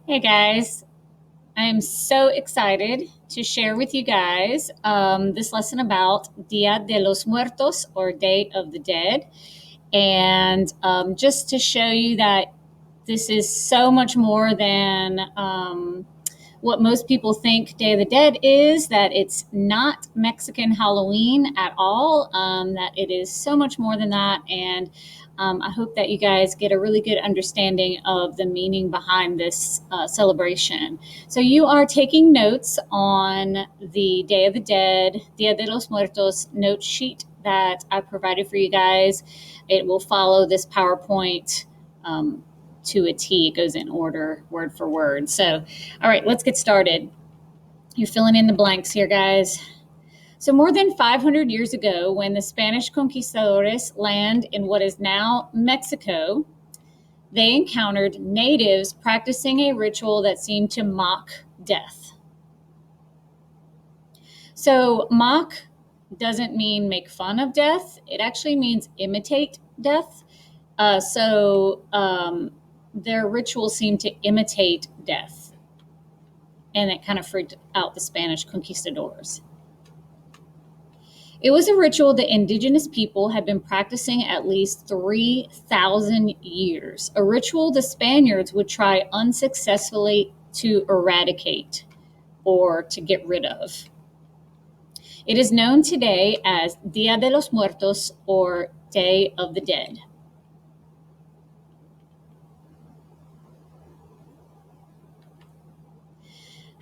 Hey guys, I'm so excited to share with you guys this lesson about Dia de los Muertos or Day of the Dead. And just to show you that this is so much more than what most people think Day of the Dead is, that it's not Mexican Halloween at all, that it is so much more than that. And I hope that you guys get a really good understanding of the meaning behind this celebration. So, you are taking notes on the Day of the Dead, Dia de los Muertos note sheet that I provided for you guys. It will follow this PowerPoint to a T. It goes in order, word for word. So, all right, let's get started. You're filling in the blanks here, guys. So, more than 500 years ago, when the Spanish conquistadores land in what is now Mexico, they encountered natives practicing a ritual that seemed to mock death. So, mock doesn't mean make fun of death, it actually means imitate death. Their ritual seemed to imitate death, and it kind of freaked out the Spanish conquistadors. It was a ritual that indigenous people had been practicing at least 3,000 years, a ritual the Spaniards would try unsuccessfully to eradicate or to get rid of. It is known today as Dia de los Muertos or Day of the Dead.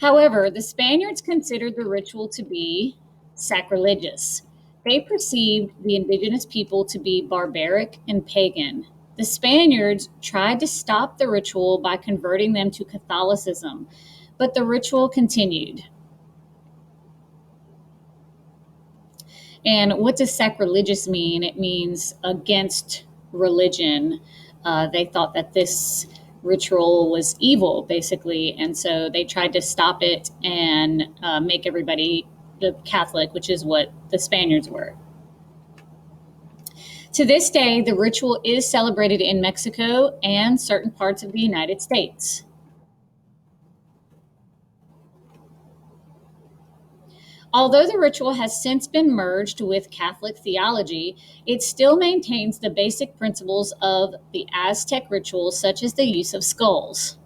However, the Spaniards considered the ritual to be sacrilegious. They perceived the indigenous people to be barbaric and pagan. The Spaniards tried to stop the ritual by converting them to Catholicism, but the ritual continued. And what does sacrilegious mean? It means against religion. They thought that this ritual was evil, basically, and so they tried to stop it and make everybody Catholic, which is what the Spaniards were. To this day, the ritual is celebrated in Mexico and certain parts of the United States. Although the ritual has since been merged with Catholic theology, it still maintains the basic principles of the Aztec ritual, such as the use of skulls.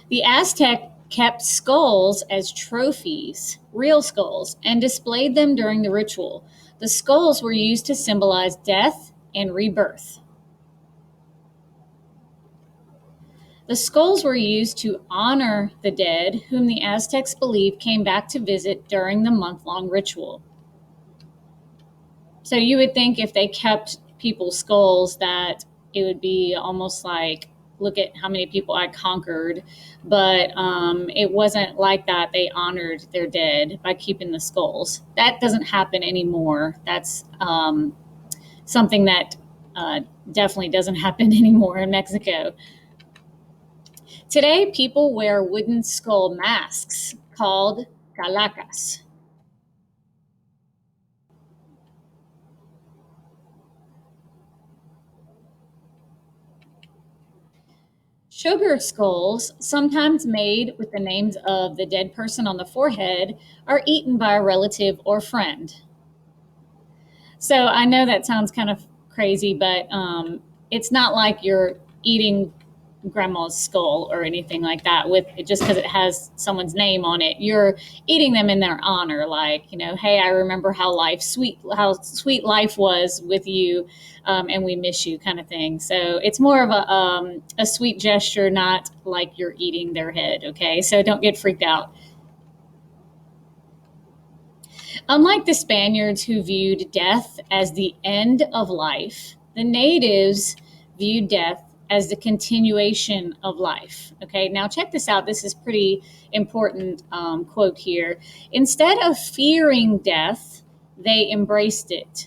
The Aztec kept skulls as trophies, real skulls, and displayed them during the ritual. The skulls were used to symbolize death and rebirth. The skulls were used to honor the dead, whom the Aztecs believed came back to visit during the month-long ritual. So you would think if they kept people's skulls that it would be almost like, look at how many people I conquered, but it wasn't like that. They honored their dead by keeping the skulls. That doesn't happen anymore. That's something that definitely doesn't happen anymore in Mexico. Today, people wear wooden skull masks called calacas. Sugar skulls, sometimes made with the names of the dead person on the forehead, are eaten by a relative or friend. So I know that sounds kind of crazy, but it's not like you're eating grandma's skull or anything like that with it just because it has someone's name on it. You're eating them in their honor, like, you know, hey, I remember how sweet life was with you, and we miss you, kind of thing. So it's more of a sweet gesture, not like you're eating their head. Okay, so don't get freaked out. Unlike the Spaniards, who viewed death as the end of life, the natives viewed death as the continuation of life. Okay, now check this out. This is pretty important quote here. Instead of fearing death, they embraced it.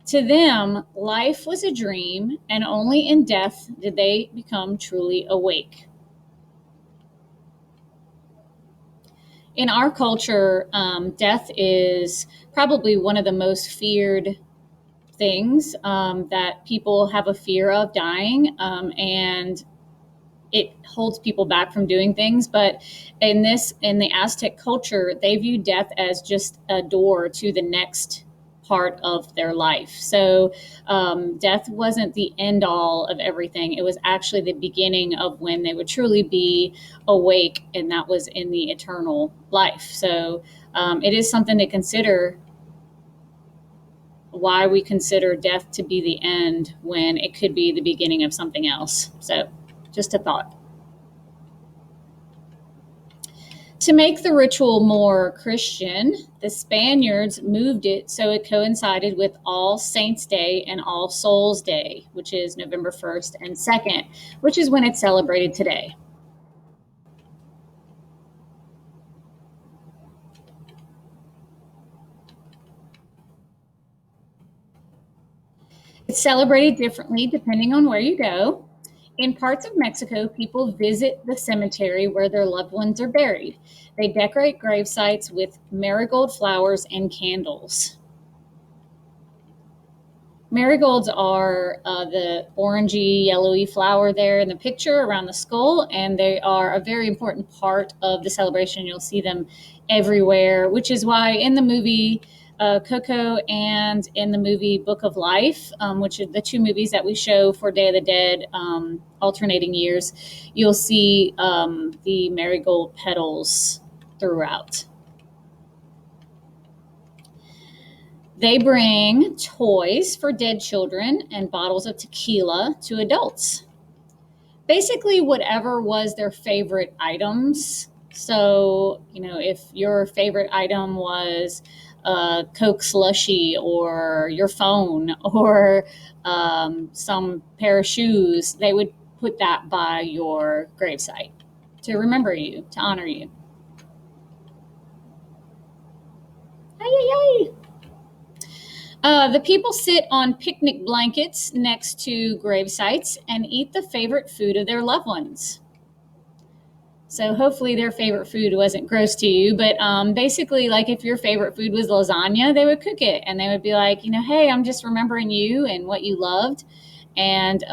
To them, life was a dream, and only in death did they become truly awake. In our culture, death is probably one of the most feared things, that people have a fear of dying, and it holds people back from doing things. But in the Aztec culture, they view death as just a door to the next part of their life. So death wasn't the end all of everything. It was actually the beginning of when they would truly be awake, and that was in the eternal life. So it is something to consider, why we consider death to be the end when it could be the beginning of something else. So just a thought. To make the ritual more Christian, the Spaniards moved it so it coincided with All Saints' Day and All Souls' Day, which is November 1st and 2nd, which is when it's celebrated today. It's celebrated differently depending on where you go. In parts of Mexico, people visit the cemetery where their loved ones are buried. They decorate grave sites with marigold flowers and candles. Marigolds are the orangey, yellowy flower there in the picture around the skull, and they are a very important part of the celebration. You'll see them everywhere, which is why in the movie Coco and in the movie Book of Life, which are the two movies that we show for Day of the Dead, alternating years, you'll see the marigold petals throughout. They bring toys for dead children and bottles of tequila to adults. Basically, whatever was their favorite items. So, if your favorite item was a Coke slushy or your phone or some pair of shoes, they would put that by your gravesite to remember you, to honor you. Ay, ay, ay. The people sit on picnic blankets next to grave sites and eat the favorite food of their loved ones. So hopefully their favorite food wasn't gross to you, but basically, like if your favorite food was lasagna, they would cook it and they would be like, hey, I'm just remembering you and what you loved, and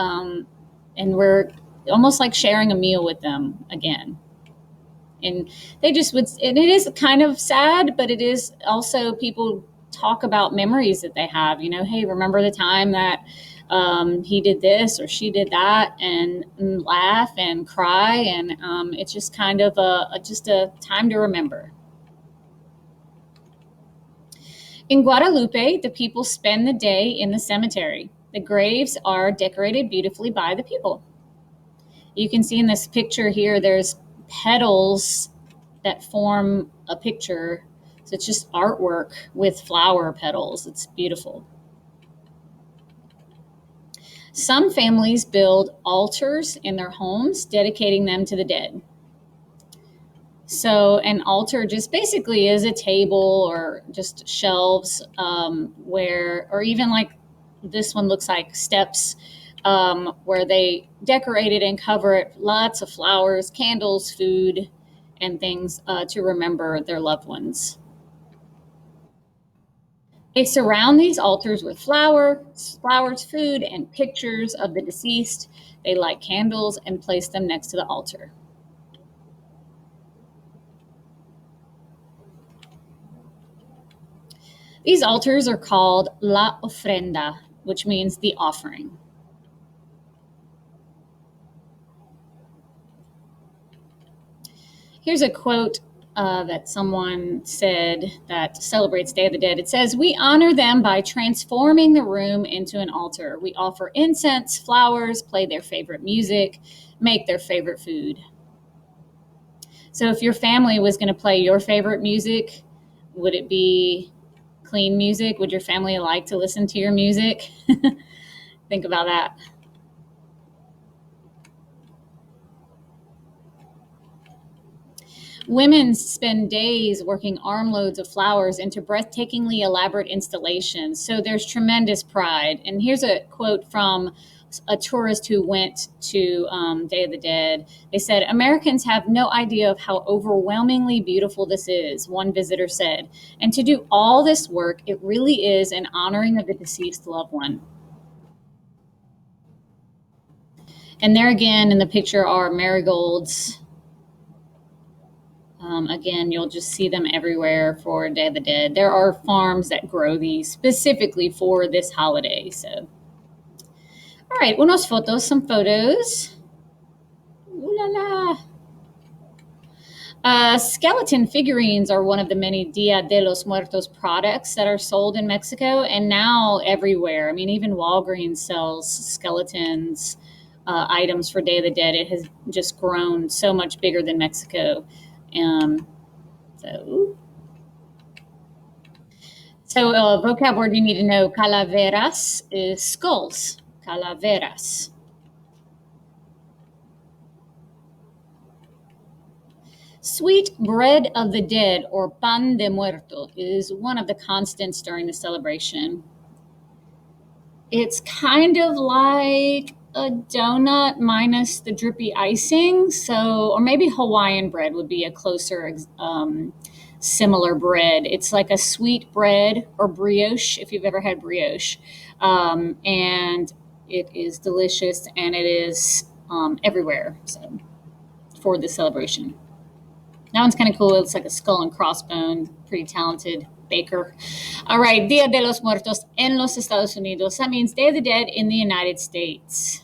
we're almost like sharing a meal with them again. And they just would, and it is kind of sad, but it is also people talk about memories that they have. Hey, remember the time that he did this or she did that, and laugh and cry, and it's just kind of just a time to remember. In Guadalupe, the people spend the day in the cemetery. The graves are decorated beautifully by the people. You can see in this picture here, there's petals that form a picture. So it's just artwork with flower petals. It's beautiful. Some families build altars in their homes, dedicating them to the dead. So an altar just basically is a table or just shelves or even like this one looks like steps, where they decorate it and cover it, lots of flowers, candles, food, and things to remember their loved ones. They surround these altars with flowers, food, and pictures of the deceased. They light candles and place them next to the altar. These altars are called la ofrenda, which means the offering. Here's a quote that someone said that celebrates Day of the Dead. It says, "We honor them by transforming the room into an altar. We offer incense, flowers, play their favorite music, make their favorite food." So if your family was going to play your favorite music, would it be clean music? Would your family like to listen to your music? Think about that. Women spend days working armloads of flowers into breathtakingly elaborate installations. So there's tremendous pride. And here's a quote from a tourist who went to Day of the Dead. They said, Americans have no idea of how overwhelmingly beautiful this is, one visitor said. And to do all this work, it really is an honoring of the deceased loved one. And there again in the picture are marigolds. Again, you'll just see them everywhere for Day of the Dead. There are farms that grow these specifically for this holiday. So, all right, unos fotos, some photos. Ooh la la. Skeleton figurines are one of the many Dia de los Muertos products that are sold in Mexico and now everywhere. I mean, even Walgreens sells skeletons items for Day of the Dead. It has just grown so much bigger than Mexico. So vocab word you need to know, calaveras is skulls. Calaveras. Sweet bread of the dead, or pan de muerto, is one of the constants during the celebration. It's kind of like a donut minus the drippy icing. So, or maybe Hawaiian bread would be a closer similar bread. It's like a sweet bread or brioche, if you've ever had brioche. And it is delicious and it is everywhere so, for the celebration. That one's kind of cool. It's like a skull and crossbone. Pretty talented baker. All right, Dia de los Muertos en los Estados Unidos. That means Day of the Dead in the United States.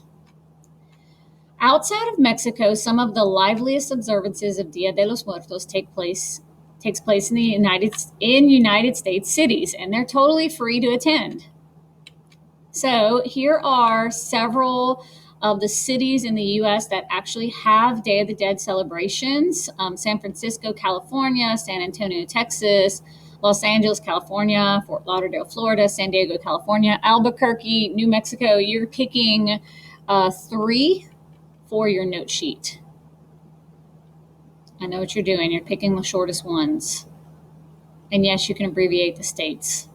Outside of Mexico, some of the liveliest observances of Dia de los Muertos takes place in the United States cities, and they're totally free to attend. So here are several of the cities in the U.S. that actually have Day of the Dead celebrations. San Francisco, California, San Antonio, Texas, Los Angeles, California, Fort Lauderdale, Florida, San Diego, California, Albuquerque, New Mexico. You're picking 3 for your note sheet. I know what you're doing. You're picking the shortest ones. And yes, you can abbreviate the states.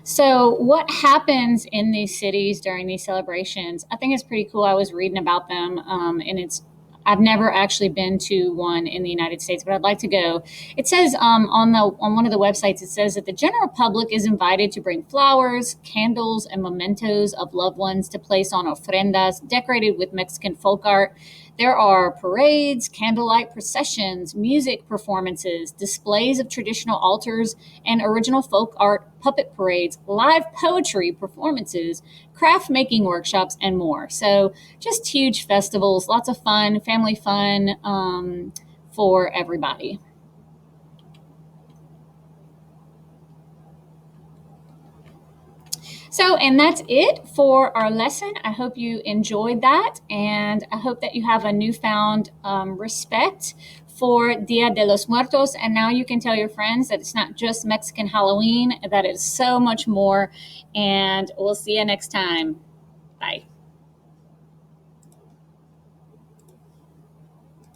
So what happens in these cities during these celebrations? I think it's pretty cool. I was reading about them, and I've never actually been to one in the United States, but I'd like to go. It says on one of the websites, it says that the general public is invited to bring flowers, candles, and mementos of loved ones to place on ofrendas decorated with Mexican folk art. There are parades, candlelight processions, music performances, displays of traditional altars and original folk art, puppet parades, live poetry performances, craft making workshops, and more. So just huge festivals, lots of fun, family fun for everybody. So, and that's it for our lesson. I hope you enjoyed that, and I hope that you have a newfound respect for Dia de los Muertos. And now you can tell your friends that it's not just Mexican Halloween, that it's so much more. And we'll see you next time. Bye.